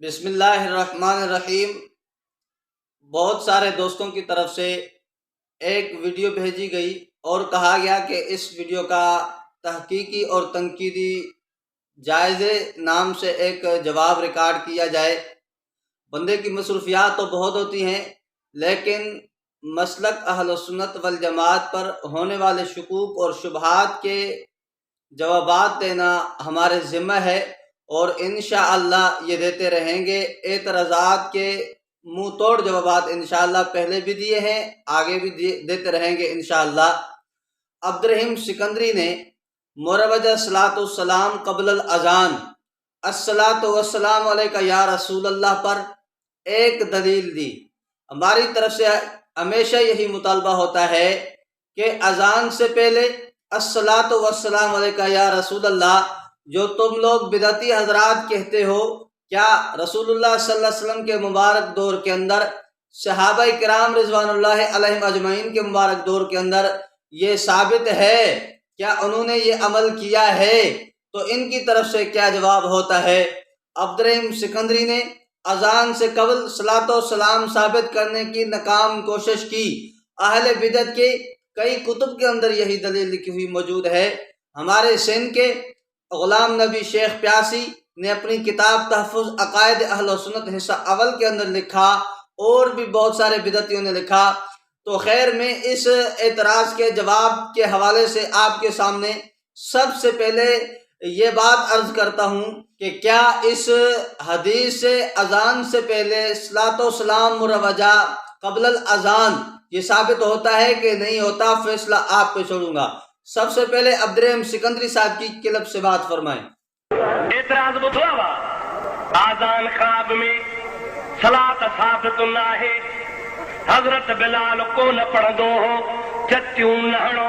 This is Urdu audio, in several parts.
بسم اللہ الرحمن الرحیم۔ بہت سارے دوستوں کی طرف سے ایک ویڈیو بھیجی گئی اور کہا گیا کہ اس ویڈیو کا تحقیقی اور تنقیدی جائزے نام سے ایک جواب ریکارڈ کیا جائے۔ بندے کی مصروفیات تو بہت ہوتی ہیں، لیکن مسلک اہل سنت والجماعت پر ہونے والے شکوک اور شبہات کے جوابات دینا ہمارے ذمہ ہے، اور انشاءاللہ یہ دیتے رہیں گے۔ اعتراضات کے منہ توڑ جوابات انشاءاللہ پہلے بھی دیے ہیں، آگے بھی دیتے رہیں گے انشاءاللہ۔ عبدالرحیم سکندری نے مروجہ صلاۃ والسلام قبل الاذان الصلاۃ والسلام علیک یا رسول اللہ پر ایک دلیل دی۔ ہماری طرف سے ہمیشہ یہی مطالبہ ہوتا ہے کہ اذان سے پہلے الصلاۃ والسلام علیک یا رسول اللہ جو تم لوگ بدعتی حضرات کہتے ہو، کیا رسول اللہ صلی اللہ علیہ وسلم کے مبارک دور کے اندر، صحابہ کرام رضوان اللہ علیہم اجمعین کے مبارک دور کے اندر یہ ثابت ہے؟ کیا انہوں نے یہ عمل کیا ہے؟ تو ان کی طرف سے کیا جواب ہوتا ہے؟ عبدالرحیم سکندری نے اذان سے قبل صلاۃ و سلام ثابت کرنے کی ناکام کوشش کی۔ اہل بدعت کے کئی کتب کے اندر یہی دلیل لکھی ہوئی موجود ہے۔ ہمارے سندھ کے غلام نبی شیخ پیاسی نے اپنی کتاب تحفظ عقائد اہل سنت حصہ اول کے اندر لکھا، اور بھی بہت سارے بدعتیوں نے لکھا۔ تو خیر، میں اس اعتراض کے جواب کے حوالے سے آپ کے سامنے سب سے پہلے یہ بات عرض کرتا ہوں کہ کیا اس حدیث سے اذان سے پہلے صلاۃ و سلام مروجہ قبل الاذان یہ ثابت ہوتا ہے کہ نہیں ہوتا؟ فیصلہ آپ پہ چھوڑوں گا۔ سب سے پہلے عبدالرحیم سکندری صاحب کی کلب سے بات فرمائیں۔ اعتراض بدھوا آذان خواب میں صلاۃ ثابت نہ ہے، حضرت بلال کو نہ پڑھندو ہو چتیوں نہڑو۔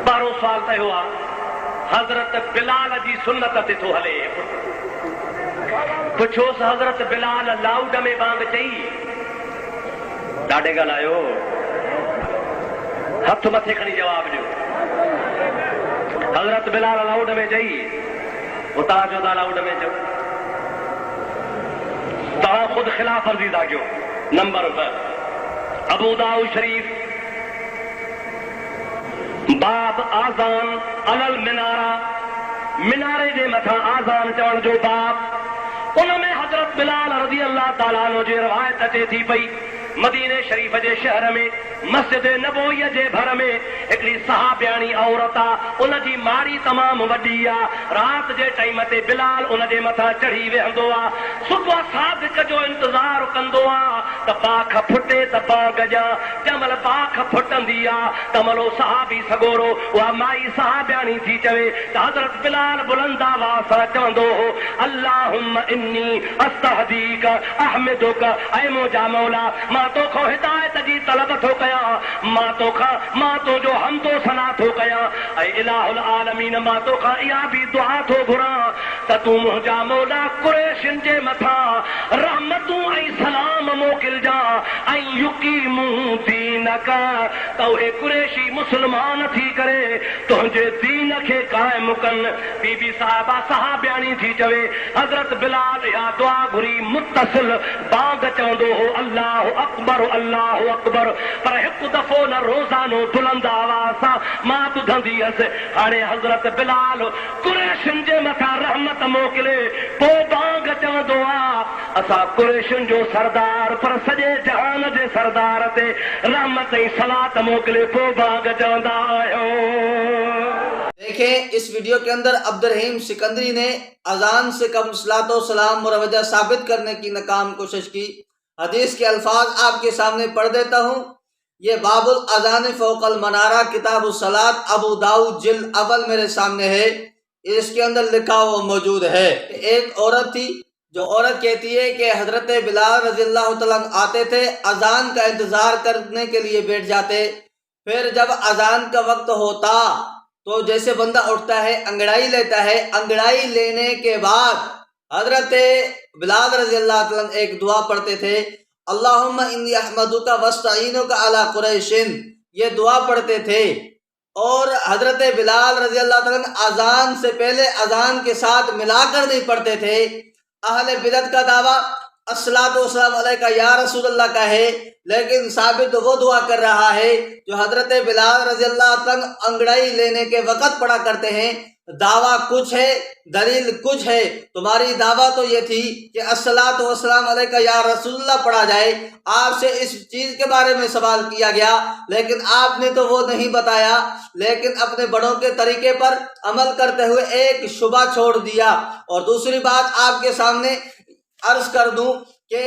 بارو سوال تے ہوا حضرت بلال جی سنت تے تو ہلے، پوچھوس حضرت بلال لاؤڈ میں بانگ چئی؟ ڈاڈے گل آیو ہاتھ متھے کھڑی جواب ڈیو۔ حضرت بلال لاؤڈ میں چئی، اتا جو دا لاؤڈ میں چو تا خود خلاف ورزی دا جو۔ نمبر پر ابو داؤد شریف باب آذان علی المنارہ، منارے دے متھا آذان چون جو باب، ان میں حضرت بلال رضی اللہ تعالیٰ عنہ جی روایت اچے تھی پئی مدینہ شریف جے شہر میں مسجد نبوی جے بھر میں ہکڑی صحابیانی عورتا، ان جی ماڑی تمام وڈی آ، رات جے ٹائم تے بلال ان جے متھا چڑھی وہندو آ، صبح صادق جو انتظار کندو آ ت باکھ پھٹے ت باغ جا، جمل باکھ پھٹندی آ تملو صحابی سگورو وا مائی صحابیانی تھی چوے ت حضرت بلال بلند آواز سان چوندو ہو اللہم انی استہدیک احمدک، اے موجا مولا ماں تو کھو ہدایت جی طلب تھو کیا، ماں تو جو حمد و ثنا تھو کیا، اے الہ العالمین ماں تو کھا یا بھی دعا تھو گھرا ت تو مجا مولا قریشن جے متھا رحمتوں ای سلام موکل جا ای یقیموں دینک، تو اے قریشی مسلمان تھی کرے تنجے دین کے قائم کن۔ بی بی صاحبہ صحابیانی تھی چوے حضرت بلال یا دعا گھری متصل بانگ چوندو ہو اللہ اکبر اللہ اکبر، پر ایک دفعہ نہ روزانو بلند آواز ماں بدھندی اس ہاڑے حضرت بلال قریشن جے متھا رحمت موکلے پو بانگ چوندو آ اسا قریشن جو سردار پر سجے جہان جے سردار تے رحمت صلات موکلے پو بانگ چوندا آیو۔ دیکھیں، اس ویڈیو کے اندر عبدالرحیم سکندری نے اذان سے قبل صلاۃ و سلام مروجہ ثابت کرنے کی ناکام کوشش کی۔ حدیث کے الفاظ آپ کے سامنے پڑھ دیتا ہوں۔ یہ باب الاذان فوق المنارہ کتاب الصلاۃ ابو داؤد جلد اول میرے سامنے ہے، اس کے اندر لکھا ہوا موجود ہے۔ ایک عورت تھی جو عورت کہتی ہے کہ حضرت بلال رضی اللہ تعالیٰ آتے تھے، اذان کا انتظار کرنے کے لیے بیٹھ جاتے، پھر جب اذان کا وقت ہوتا تو جیسے بندہ اٹھتا ہے انگڑائی لیتا ہے، انگڑائی لینے کے بعد حضرت بلال رضی اللہ تعالیٰ ایک دعا پڑھتے تھے، اللہم انی احمدک واستعینک علی قریشن، یہ دعا پڑھتے تھے، اور حضرت بلال رضی اللہ تعالیٰ عنہ اذان سے پہلے اذان کے ساتھ ملا کر نہیں پڑھتے تھے۔ اہل بدعت کا دعویٰ الصلاۃ والسلام علیک یا رسول اللہ کا ہے، لیکن ثابت وہ دعا کر رہا ہے جو حضرت بلال رضی اللہ تعالیٰ عنہ انگڑائی لینے کے وقت پڑھا کرتے ہیں۔ دعویٰ کچھ ہے، دلیل کچھ ہے۔ تمہاری دعویٰ تو یہ تھی کہ الصلاۃ والسلام علیک یا رسول اللہ پڑھا جائے، آپ سے اس چیز کے بارے میں سوال کیا گیا لیکن آپ نے تو وہ نہیں بتایا، لیکن اپنے بڑوں کے طریقے پر عمل کرتے ہوئے ایک شبہ چھوڑ دیا۔ اور دوسری بات آپ کے سامنے عرض کر دوں کہ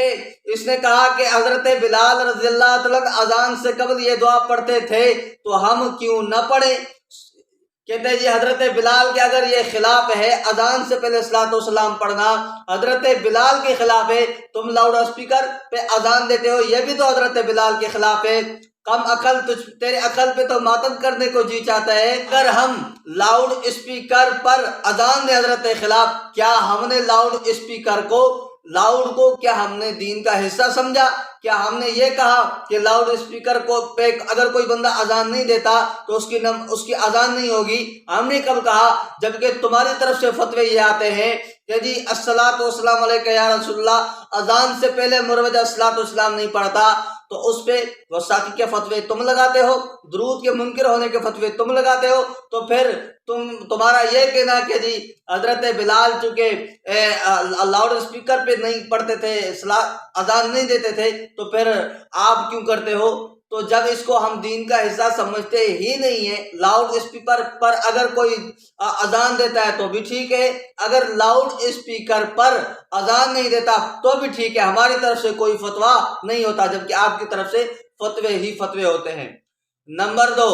اس نے کہا کہ حضرت بلال رضی اللہ تعالیٰ اذان سے قبل یہ دعا پڑھتے تھے تو ہم کیوں نہ پڑھیں؟ کہتے ہیں جی حضرت بلال کے اگر یہ خلاف ہے اذان سے پہلے الصلاۃ والسلام پڑھنا، حضرت بلال کے خلاف ہے، تم لاؤڈ اسپیکر پہ اذان دیتے ہو، یہ بھی تو حضرت بلال کے خلاف ہے۔ کم عقل، تیرے عقل پہ تو ماتم کرنے کو جی چاہتا ہے۔ اگر ہم لاؤڈ اسپیکر پر اذان دیں حضرت کے خلاف، کیا ہم نے لاؤڈ اسپیکر کو، لاؤڈ کو کیا ہم نے دین کا حصہ سمجھا؟ کیا ہم نے یہ کہا کہ لاؤڈ اسپیکر کو پہ اگر کوئی بندہ اذان نہیں دیتا تو اس کی اذان نہیں ہوگی؟ ہم نے کب کہا؟ جبکہ تمہاری طرف سے فتوے یہ آتے ہیں کہ جی الصلاۃ والسلام علیک یا رسول اللہ، اذان سے پہلے مروجہ الصلاۃ والسلام نہیں پڑھتا، تو اس پہ وثاقی کے فتوے تم لگاتے ہو، درود کے منکر ہونے کے فتوے تم لگاتے ہو، تو پھر تمہارا یہ کہنا کہ جی حضرت بلال چونکہ لاؤڈ اسپیکر پہ نہیں پڑھتے تھے، اذان نہیں دیتے تھے، تو پھر آپ کیوں کرتے ہو؟ تو جب اس کو ہم دین کا حصہ سمجھتے ہی نہیں ہیں، لاؤڈ اسپیکر پر اگر کوئی اذان دیتا ہے تو بھی ٹھیک ہے، اگر لاؤڈ اسپیکر پر اذان نہیں دیتا تو بھی ٹھیک ہے، ہماری طرف سے کوئی فتویٰ نہیں ہوتا، جبکہ آپ کی طرف سے فتوے ہی فتوے ہوتے ہیں۔ نمبر 2،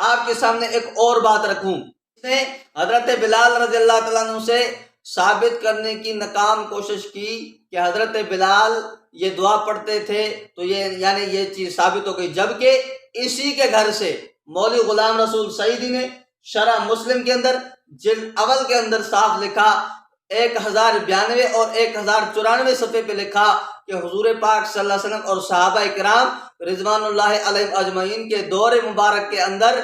آپ کے سامنے ایک اور بات رکھوں، اس نے حضرت بلال رضی اللہ تعالیٰ عنہ سے ثابت کرنے کی ناکام کوشش کی کہ حضرت بلال یہ دعا پڑھتے تھے، تو یہ چیز ثابت ہو گئی، جبکہ اسی کے گھر سے مولوی غلام رسول سعیدی نے شرح مسلم کے اندر جلد اول کے اندر صاف لکھا، 1092 اور 1094 صفحے پہ لکھا کہ حضور پاک صلی اللہ علیہ وسلم اور صحابہ کرام رضوان اللہ علیہم اجمعین کے دور مبارک کے اندر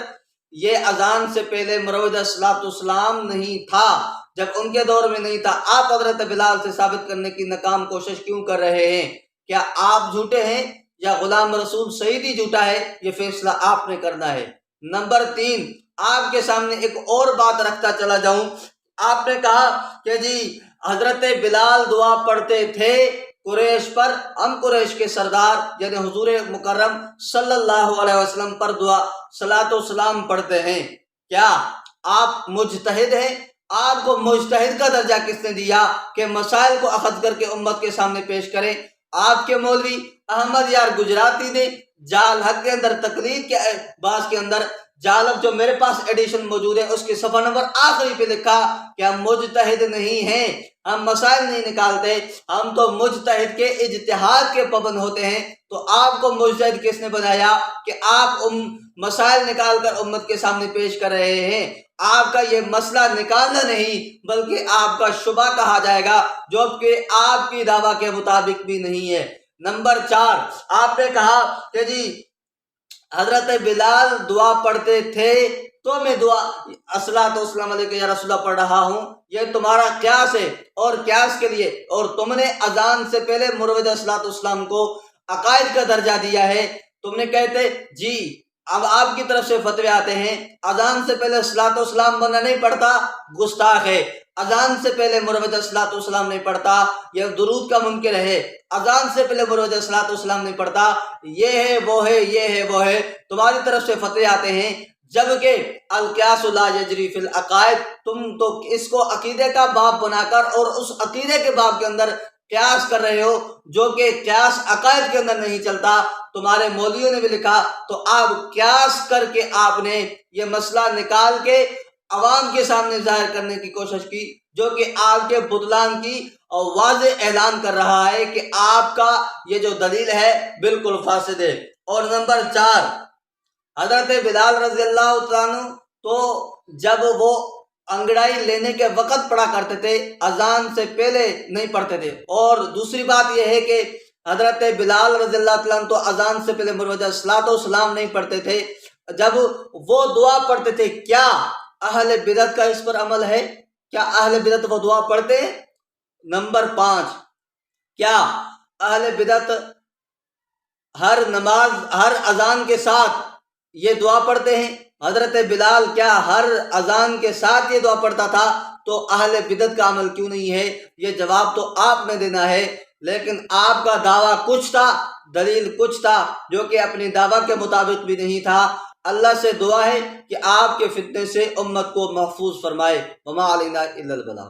یہ اذان سے پہلے مروجہ الصلاۃ والسلام نہیں تھا۔ جب ان کے دور میں نہیں تھا، آپ حضرت بلال سے ثابت کرنے کی ناکام کوشش کیوں کر رہے ہیں؟ کیا آپ جھوٹے ہیں یا غلام رسول سعیدی جھوٹا ہے؟ یہ فیصلہ آپ نے کرنا ہے۔ نمبر 3، آپ کے سامنے ایک اور بات رکھتا چلا جاؤں، آپ نے کہا کہ جی حضرت بلال دعا پڑھتے تھے قریش پر، ہم قریش کے سردار یعنی حضور مکرم صلی اللہ علیہ وسلم پر دعا صلاۃ و سلام پڑھتے ہیں۔ کیا آپ مجتہد ہیں؟ آپ کو مجتہد کا درجہ کس نے دیا کہ مسائل کو اخذ کر کے امت کے سامنے پیش کریں؟ آپ کے مولوی احمد یار گجراتی نے جال حق کے اندر تقلید کے باز کے اندر جال حق جو میرے پاس ایڈیشن موجود ہے اس کے صفحہ نمبر آخری پہ لکھا کہ ہم مجتہد نہیں ہیں، ہم مسائل نہیں نکالتے، ہم تو مجتہد کے اجتہاد کے پابند ہوتے ہیں۔ تو آپ کو مجتہد کس نے بنایا کہ آپ مسائل نکال کر امت کے سامنے پیش کر رہے ہیں؟ آپ کا یہ مسئلہ نکالنا نہیں بلکہ آپ کا شبہ کہا جائے گا، جو کہ آپ کی دعویٰ کے مطابق بھی نہیں ہے۔ نمبر 4، آپ نے کہا کہ جی حضرت بلال دعا پڑھتے تھے تو میں دعا الصلاۃ والسلام علیک یا رسول اللہ پڑھ رہا ہوں، یہ تمہارا قیاس ہے، اور قیاس کے لیے اور تم نے اذان سے پہلے مروجہ الصلاۃ والسلام کو عقائد کا درجہ دیا ہے۔ تم نے کہتے جی اب آپ کی طرف سے فتوے آتے ہیں اذان سے پہلے الصلاۃ والسلام بندہ نہیں پڑھتا، گستاخ ہے، اذان سے پہلے مروجہ الصلاۃ والسلام نہیں پڑھتا، یہ درود کا منکر ہے، اذان سے پہلے مروجہ الصلاۃ والسلام نہیں پڑھتا، یہ ہے وہ ہے، یہ ہے وہ ہے، تمہاری طرف سے فتوے آتے ہیں، جبکہ القیاس لا یجری فی العقائد، تم تو اس کو عقیدے کا باب بنا کر اور اس عقیدے کے باب کے اندر قیاس کر رہے ہو، جو کہ قیاس عقائد کے اندر نہیں چلتا۔ تمہارے مولویوں نے بھی لکھا، تو آپ قیاس کر کے آپ نے یہ مسئلہ نکال کے عوام کے سامنے ظاہر کرنے کی کوشش کی، جو کہ آپ کے بطلان کی اور واضح اعلان کر رہا ہے کہ آپ کا یہ جو دلیل ہے بالکل فاسد ہے۔ اور نمبر 4، حضرت بلال رضی اللہ عنہ تو جب وہ انگڑائی لینے کے وقت پڑھا کرتے تھے، اذان سے پہلے نہیں پڑھتے تھے۔ اور دوسری بات یہ ہے کہ حضرت بلال رضی اللہ عنہ تو اذان سے پہلے مروجہ الصلاۃ والسلام نہیں پڑھتے تھے، جب وہ دعا پڑھتے تھے کیا اہل بدعت کا اس پر عمل ہے؟ کیا اہل بدعت وہ دعا پڑھتے ہیں؟ نمبر 5، کیا اہل بدعت ہر نماز ہر اذان کے ساتھ یہ دعا پڑھتے ہیں؟ حضرت بلال کیا ہر اذان کے ساتھ یہ دعا پڑھتا تھا؟ تو اہل بدعت کا عمل کیوں نہیں ہے؟ یہ جواب تو آپ نے دینا ہے، لیکن آپ کا دعویٰ کچھ تھا، دلیل کچھ تھا، جو کہ اپنی دعویٰ کے مطابق بھی نہیں تھا۔ اللہ سے دعا ہے کہ آپ کے فتنے سے امت کو محفوظ فرمائے۔ وما علینا الا البلاغ۔